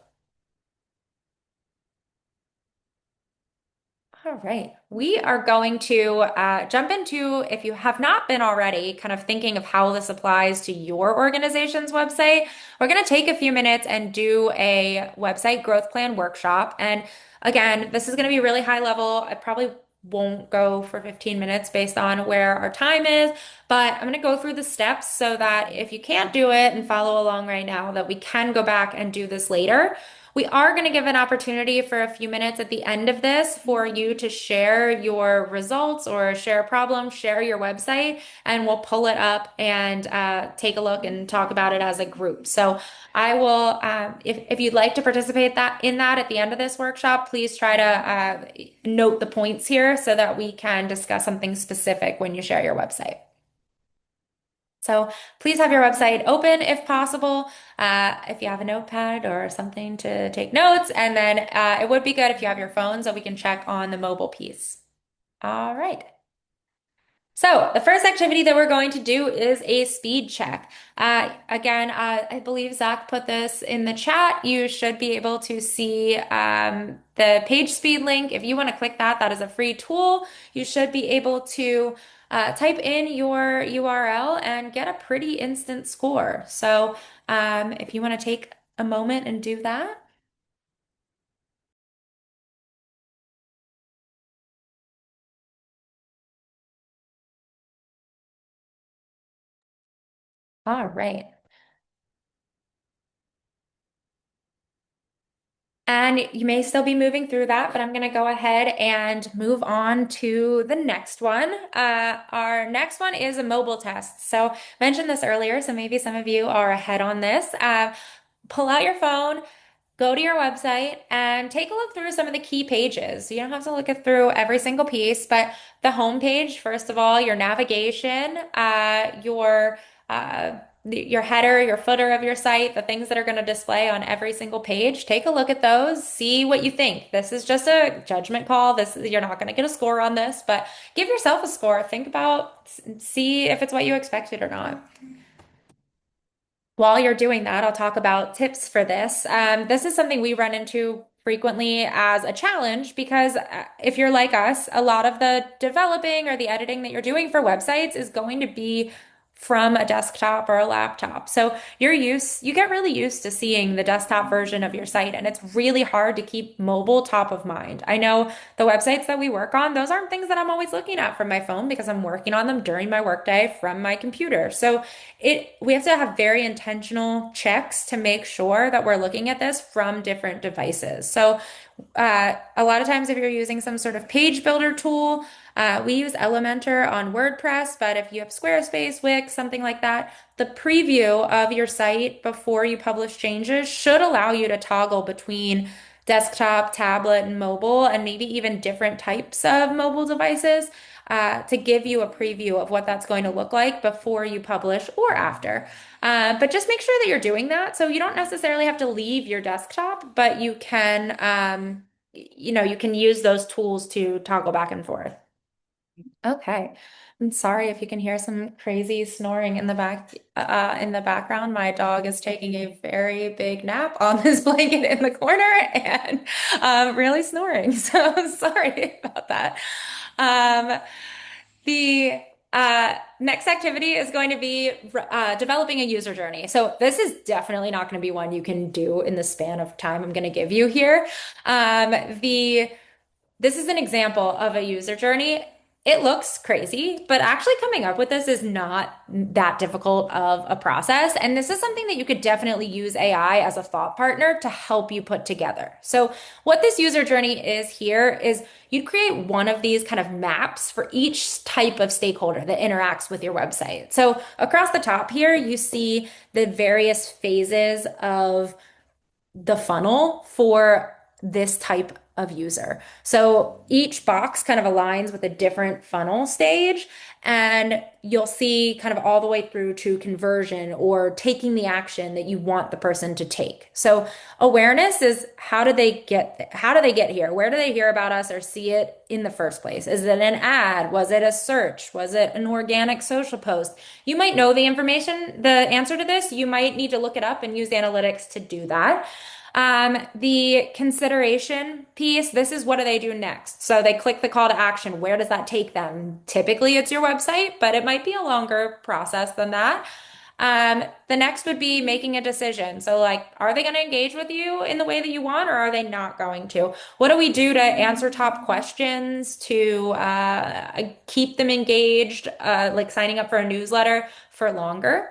All right. We are going to jump into, if you have not been already, kind of thinking of how this applies to your organization's website. We're going to take a few minutes and do a website growth plan workshop. And again, this is going to be really high level. I probably won't go for 15 minutes based on where our time is, but I'm going to go through the steps so that if you can't do it and follow along right now, that we can go back and do this later. We are going to give an opportunity for a few minutes at the end of this for you to share your results or share a problem, share your website, and we'll pull it up and take a look and talk about it as a group. So I will, if you'd like to participate in that at the end of this workshop, please try to note the points here so that we can discuss something specific when you share your website. So please have your website open if possible, if you have a notepad or something to take notes. And then it would be good if you have your phone so we can check on the mobile piece. All right. So the first activity that we're going to do is a speed check. Again, I believe Zach put this in the chat. You should be able to see the page speed link. If you want to click that, that is a free tool. You should be able to type in your URL and get a pretty instant score. So if you want to take a moment and do that. All right. And you may still be moving through that, but I'm going to go ahead and move on to the next one. Our next one is a mobile test. So mentioned this earlier, so maybe some of you are ahead on this. Pull out your phone, go to your website, and take a look through some of the key pages. You don't have to look it through every single piece, but the home page, first of all, your navigation, your header, your footer of your site, the things that are going to display on every single page. Take a look at those, see what you think. This is just a judgment call. You're not going to get a score on this, but give yourself a score. Think about, see if it's what you expected or not. While you're doing that, I'll talk about tips for this. This is something we run into frequently as a challenge because if you're like us, a lot of the developing or the editing that you're doing for websites is going to be from a desktop or a laptop. So you get really used to seeing the desktop version of your site, and it's really hard to keep mobile top of mind. I know the websites that we work on, those aren't things that I'm always looking at from my phone because I'm working on them during my workday from my computer. So we have to have very intentional checks to make sure that we're looking at this from different devices. So a lot of times if you're using some sort of page builder tool, we use Elementor on WordPress, but if you have Squarespace, Wix, something like that, the preview of your site before you publish changes should allow you to toggle between desktop, tablet, and mobile, and maybe even different types of mobile devices to give you a preview of what that's going to look like before you publish or after. But just make sure that you're doing that. So you don't necessarily have to leave your desktop, but you can use those tools to toggle back and forth. Okay. I'm sorry if you can hear some crazy snoring in the background. My dog is taking a very big nap on this blanket in the corner and really snoring. So sorry about that. Um, the next activity is going to be developing a user journey. So this is definitely not going to be one you can do in the span of time I'm going to give you here. This is an example of a user journey. It looks crazy, but actually coming up with this is not that difficult of a process. And this is something that you could definitely use AI as a thought partner to help you put together. So what this user journey is here is you'd create one of these kind of maps for each type of stakeholder that interacts with your website. So across the top here, you see the various phases of the funnel for this type of user. So each box kind of aligns with a different funnel stage, and you'll see kind of all the way through to conversion or taking the action that you want the person to take. So awareness is how do they get here? Where do they hear about us or see it in the first place? Is it an ad? Was it a search? Was it an organic social post? You might know the information, the answer to this. You might need to look it up and use analytics to do that. The consideration piece, this is what do they do next? So they click the call to action. Where does that take them? Typically, it's your website, but it might be a longer process than that. The next would be making a decision. So, like, are they going to engage with you in the way that you want, or are they not going to? What do we do to answer top questions, to keep them engaged, like signing up for a newsletter for longer?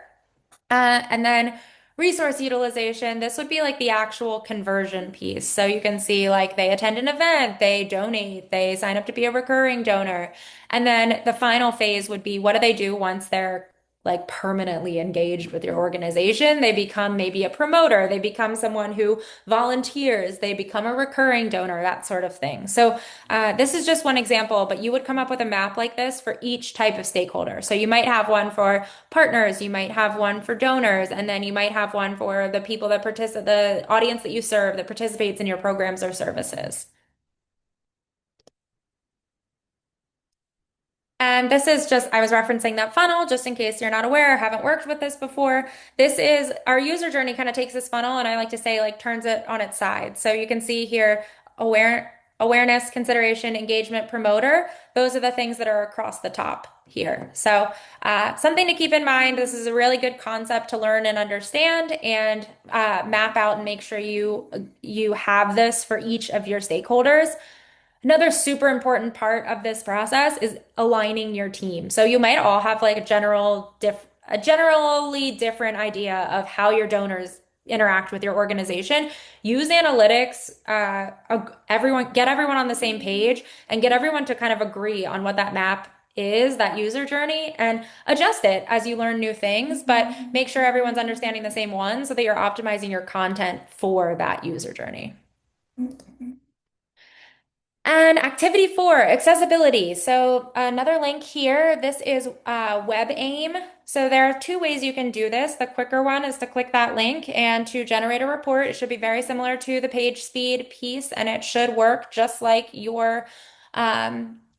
And then resource utilization, this would be like the actual conversion piece. So you can see like they attend an event, they donate, they sign up to be a recurring donor. And then the final phase would be what do they do once they're like permanently engaged with your organization? They become maybe a promoter, they become someone who volunteers, they become a recurring donor, that sort of thing. So this is just one example, but you would come up with a map like this for each type of stakeholder. So you might have one for partners, you might have one for donors, and then you might have one for the people that participate, the audience that you serve that participates in your programs or services. And this is just, I was referencing that funnel just in case you're not aware or haven't worked with this before. This is our user journey kind of takes this funnel and I like to say like turns it on its side. So you can see here awareness, consideration, engagement, promoter. Those are the things that are across the top here. So something to keep in mind. This is a really good concept to learn and understand and map out and make sure you have this for each of your stakeholders. Another super important part of this process is aligning your team. So you might all have like a generally different idea of how your donors interact with your organization. Use analytics, get everyone on the same page and get everyone to kind of agree on what that map is, that user journey, and adjust it as you learn new things, but make sure everyone's understanding the same one so that you're optimizing your content for that user journey. And activity 4, accessibility. So another link here, this is WebAIM. So there are two ways you can do this. The quicker one is to click that link and to generate a report. It should be very similar to the page speed piece and it should work just like it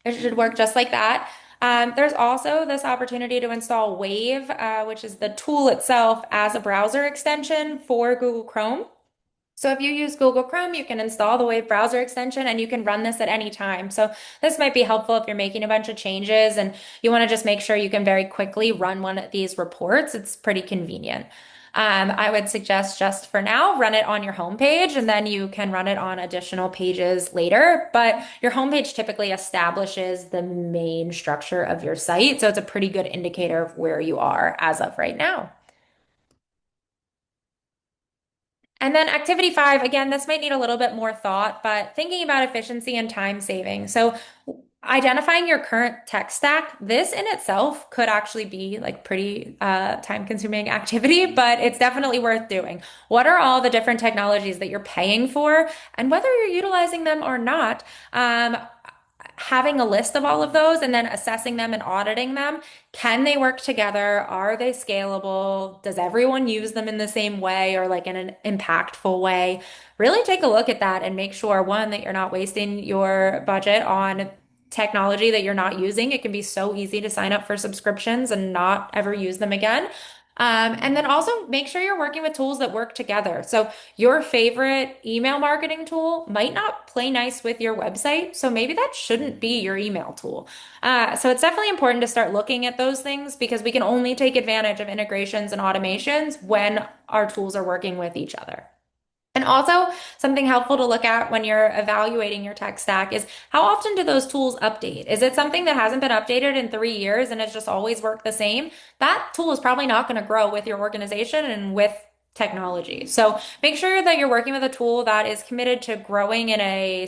should work just like that. There's also this opportunity to install Wave, which is the tool itself as a browser extension for Google Chrome. So if you use Google Chrome, you can install the Wave browser extension and you can run this at any time. So this might be helpful if you're making a bunch of changes and you want to just make sure you can very quickly run one of these reports. It's pretty convenient. I would suggest just for now, run it on your homepage and then you can run it on additional pages later. But your homepage typically establishes the main structure of your site. So it's a pretty good indicator of where you are as of right now. And then activity 5, again, this might need a little bit more thought, but thinking about efficiency and time saving. So identifying your current tech stack, this in itself could actually be like pretty time consuming activity, but it's definitely worth doing. What are all the different technologies that you're paying for and whether you're utilizing them or not? Having a list of all of those and then assessing them and auditing them. Can they work together? Are they scalable? Does everyone use them in the same way or like in an impactful way? Really take a look at that and make sure, one, that you're not wasting your budget on technology that you're not using. It can be so easy to sign up for subscriptions and not ever use them again. And then also make sure you're working with tools that work together. So your favorite email marketing tool might not play nice with your website. So maybe that shouldn't be your email tool. So it's definitely important to start looking at those things because we can only take advantage of integrations and automations when our tools are working with each other. And also, something helpful to look at when you're evaluating your tech stack is how often do those tools update? Is it something that hasn't been updated in 3 years and it's just always worked the same? That tool is probably not going to grow with your organization and with technology. So make sure that you're working with a tool that is committed to growing in a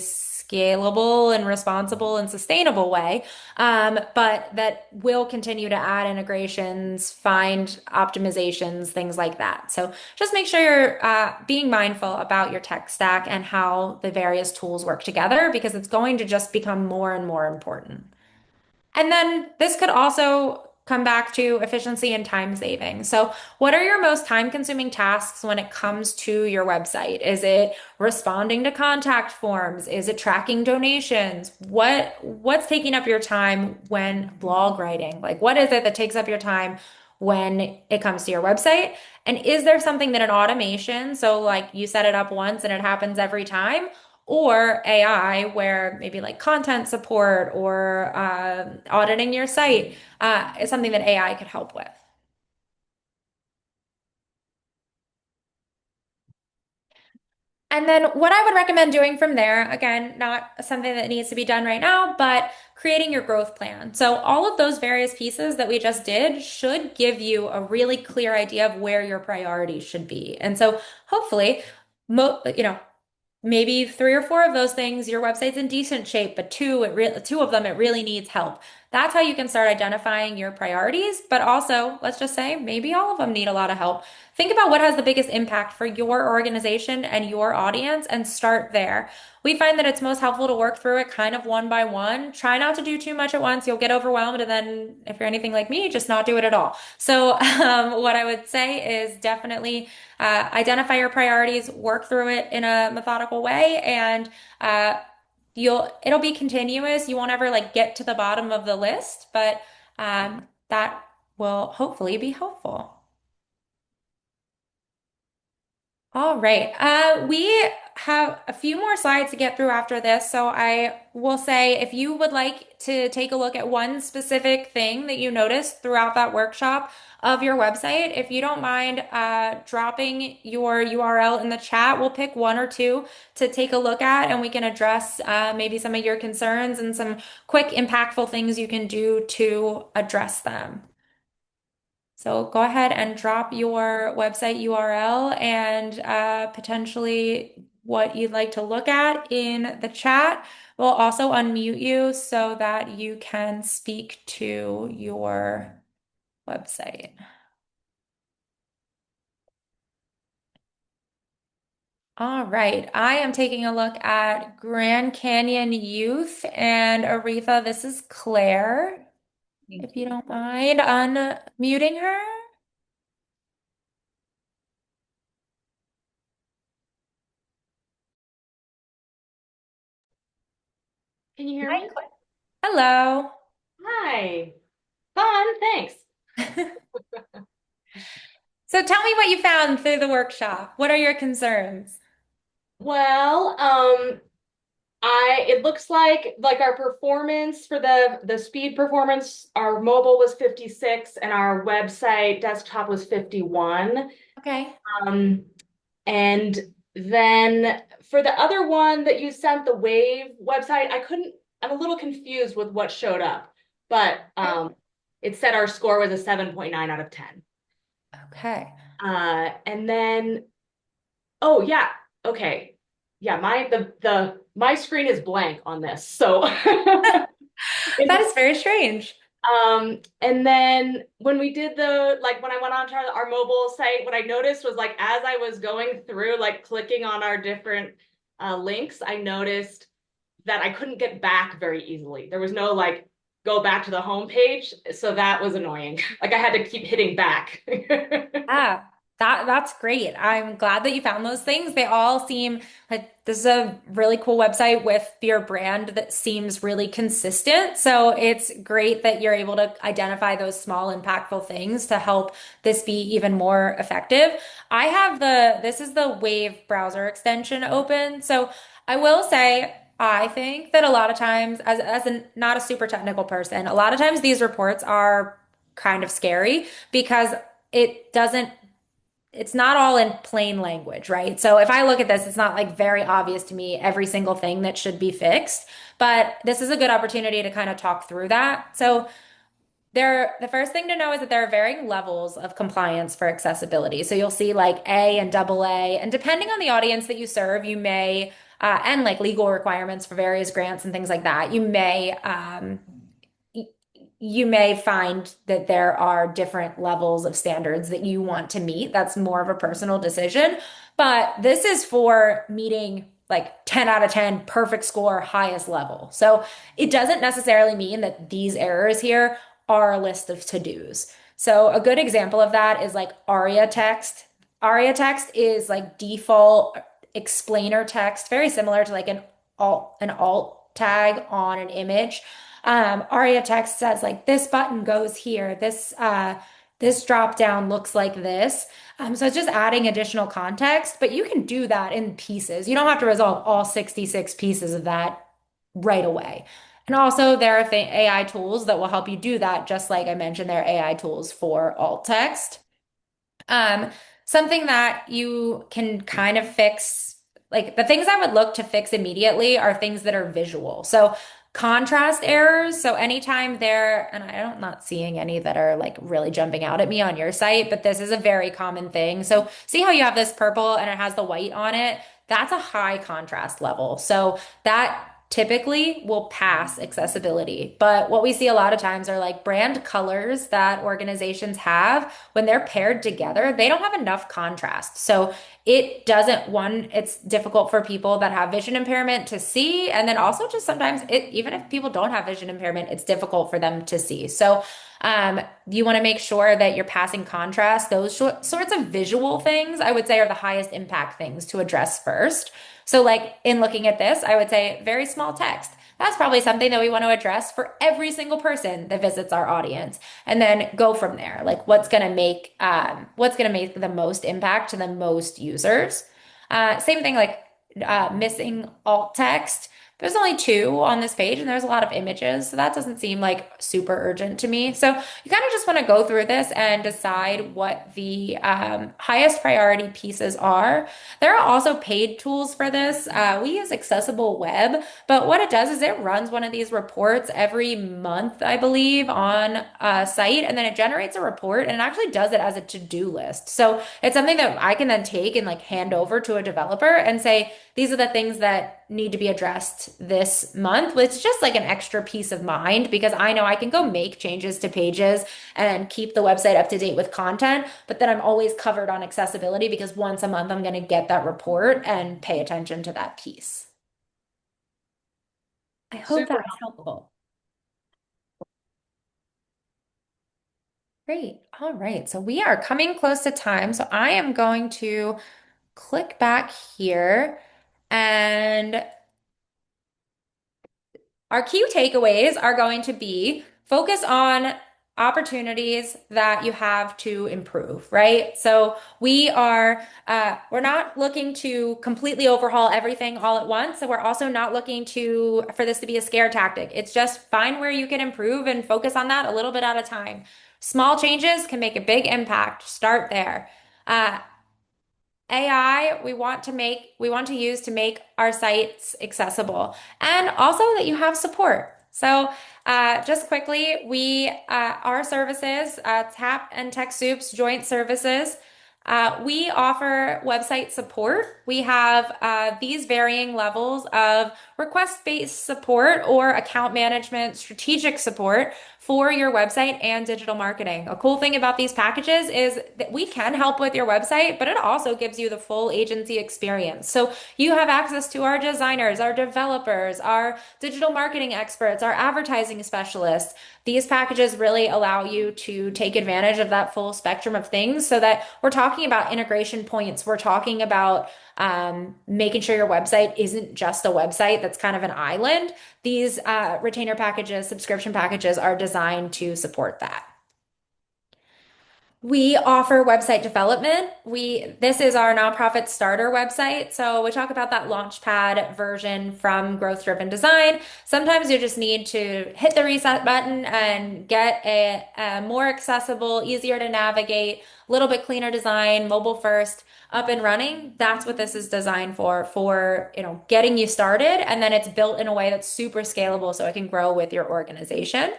scalable and responsible and sustainable way, but that will continue to add integrations, find optimizations, things like that. So just make sure you're being mindful about your tech stack and how the various tools work together because it's going to just become more and more important. And then this could also come back to efficiency and time saving. So, what are your most time-consuming tasks when it comes to your website? Is it responding to contact forms? Is it tracking donations? What's taking up your time when blog writing? Like what is it that takes up your time when it comes to your website? And is there something that an automation, so like you set it up once and it happens every time? Or AI, where maybe like content support or auditing your site is something that AI could help with. And then what I would recommend doing from there, again, not something that needs to be done right now, but creating your growth plan. So all of those various pieces that we just did should give you a really clear idea of where your priorities should be. And so hopefully, maybe three or four of those things, your website's in decent shape, but two of them, it really needs help. That's how you can start identifying your priorities. But also, let's just say maybe all of them need a lot of help. Think about what has the biggest impact for your organization and your audience and start there. We find that it's most helpful to work through it kind of one by one. Try not to do too much at once. You'll get overwhelmed. And then if you're anything like me, just not do it at all. So, what I would say is definitely identify your priorities, work through it in a methodical way, and it'll be continuous. You won't ever like get to the bottom of the list, but that will hopefully be helpful. All right. We have a few more slides to get through after this. So I will say if you would like to take a look at one specific thing that you noticed throughout that workshop of your website, if you don't mind dropping your URL in the chat, we'll pick one or two to take a look at and we can address maybe some of your concerns and some quick, impactful things you can do to address them. So go ahead and drop your website URL and potentially what you'd like to look at in the chat. We'll also unmute you so that you can speak to your website. All right, I am taking a look at Grand Canyon Youth and Aretha. This is Claire. Thank If you you. don't mind unmuting her. Can you hear Hi, me? Claire. Hello. Hi. Fun, thanks. So tell me what you found through the workshop. What are your concerns? Well, it looks like our performance for the speed performance, our mobile was 56 and our website desktop was 51. Okay. Um, and then for the other one that you sent, the Wave website, I'm a little confused with what showed up, but it said our score was a 7.9 out of 10. Okay. And then Oh yeah. Okay. Yeah, my screen is blank on this. So That is very strange. and then when we did when I went on to our mobile site, what I noticed was like as I was going through like clicking on our different links, I noticed that I couldn't get back very easily. There was no like go back to the home page, so that was annoying. Like I had to keep hitting back. Yeah, that's great. I'm glad that you found those things. They all seem like this is a really cool website with your brand that seems really consistent. So it's great that you're able to identify those small, impactful things to help this be even more effective. I have this is the Wave browser extension open. So I will say, I think that a lot of times, not a super technical person, a lot of times these reports are kind of scary because it doesn't it's not all in plain language, right? So if I look at this, it's not like very obvious to me every single thing that should be fixed, but this is a good opportunity to kind of talk through that. So the first thing to know is that there are varying levels of compliance for accessibility. So you'll see like A and double A, and depending on the audience that you serve, you may and like legal requirements for various grants and things like that, y- you may find that there are different levels of standards that you want to meet. That's more of a personal decision. But this is for meeting like 10 out of 10, perfect score, highest level. So it doesn't necessarily mean that these errors here are a list of to-dos. So a good example of that is like ARIA text. ARIA text is like default explainer text, very similar to like an alt tag on an image. ARIA text says like this button goes here, this drop down looks like this. So it's just adding additional context, but you can do that in pieces. You don't have to resolve all 66 pieces of that right away. And also, there are AI tools that will help you do that, just like I mentioned, there are AI tools for alt text. Um, Something that you can kind of fix, like the things I would look to fix immediately are things that are visual. So contrast errors. So anytime there, and I'm not seeing any that are like really jumping out at me on your site, but this is a very common thing. So see how you have this purple and it has the white on it? That's a high contrast level. So that typically will pass accessibility. But what we see a lot of times are like brand colors that organizations have when they're paired together, they don't have enough contrast. So it doesn't, one, it's difficult for people that have vision impairment to see. And then also just sometimes even if people don't have vision impairment, it's difficult for them to see. So you want to make sure that you're passing contrast. Those sorts of visual things, I would say, are the highest impact things to address first. So, like in looking at this, I would say very small text. That's probably something that we want to address for every single person that visits our audience, and then go from there. Like, what's gonna make the most impact to the most users. Same thing, like missing alt text. There's only two on this page, and there's a lot of images, so that doesn't seem like super urgent to me. So you kind of just want to go through this and decide what the highest priority pieces are. There are also paid tools for this. We use Accessible Web, but what it does is it runs one of these reports every month, I believe, on a site, and then it generates a report and it actually does it as a to-do list. So it's something that I can then take and like hand over to a developer and say, these are the things that need to be addressed this month. It's just like an extra peace of mind because I know I can go make changes to pages and keep the website up to date with content, but then I'm always covered on accessibility because once a month I'm going to get that report and pay attention to that piece. I hope Super that's helpful. Great. All right. So we are coming close to time. So I am going to click back here and our key takeaways are going to be focus on opportunities that you have to improve, right? So we're not looking to completely overhaul everything all at once. So we're also not looking for this to be a scare tactic. It's just find where you can improve and focus on that a little bit at a time. Small changes can make a big impact. Start there. Uh, AI, we want to use to make our sites accessible and also that you have support. So, just quickly, our services, Tapp and TechSoup's joint services, we offer website support. We have these varying levels of request-based support or account management, strategic support for your website and digital marketing. A cool thing about these packages is that we can help with your website, but it also gives you the full agency experience. So you have access to our designers, our developers, our digital marketing experts, our advertising specialists. These packages really allow you to take advantage of that full spectrum of things so that we're talking about integration points. We're talking about making sure your website isn't just a website that's kind of an island. These retainer packages, subscription packages are designed to support that. We offer website development. This is our nonprofit starter website. So we talk about that launchpad version from Growth Driven Design. Sometimes you just need to hit the reset button and get a more accessible, easier to navigate, a little bit cleaner design, mobile first, up and running. That's what this is designed for, getting you started. And then it's built in a way that's super scalable so it can grow with your organization.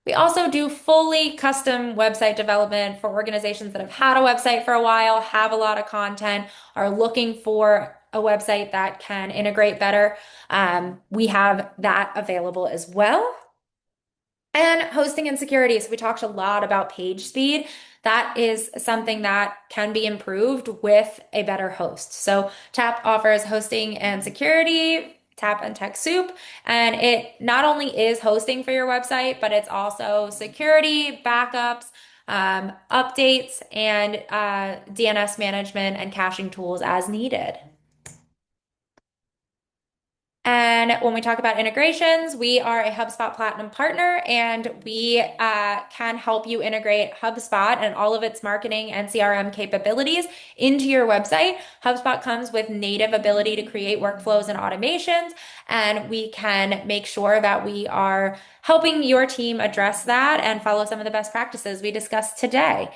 We also do fully custom website development for organizations that have had a website for a while, have a lot of content, are looking for a website that can integrate better, we have that available as well. And hosting and security. So we talked a lot about page speed. That is something that can be improved with a better host. So Tapp offers hosting and security, Tapp and TechSoup, and it not only is hosting for your website, but it's also security, backups, updates, and DNS management and caching tools as needed. And when we talk about integrations, we are a HubSpot Platinum partner, and we can help you integrate HubSpot and all of its marketing and CRM capabilities into your website. HubSpot comes with native ability to create workflows and automations, and we can make sure that we are helping your team address that and follow some of the best practices we discussed today.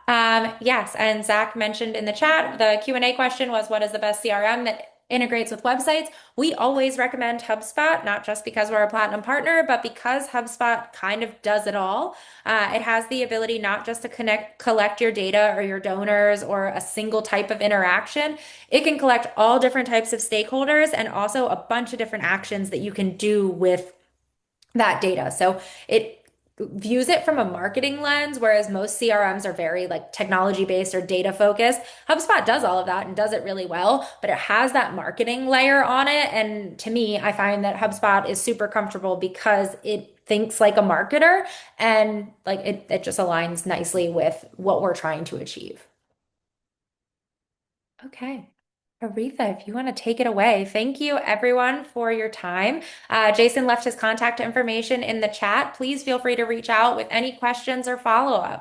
Yes, and Zach mentioned in the chat, the Q&A question was, what is the best CRM that integrates with websites? We always recommend HubSpot, not just because we're a platinum partner, but because HubSpot kind of does it all. It has the ability not just to collect your data or your donors or a single type of interaction. It can collect all different types of stakeholders and also a bunch of different actions that you can do with that data. So it views it from a marketing lens, whereas most CRMs are very like technology based or data focused. HubSpot does all of that and does it really well, but it has that marketing layer on it. And to me, I find that HubSpot is super comfortable because it thinks like a marketer, and like it just aligns nicely with what we're trying to achieve. Okay. Aretha, if you want to take it away. Thank you everyone for your time. Jason left his contact information in the chat. Please feel free to reach out with any questions or follow up.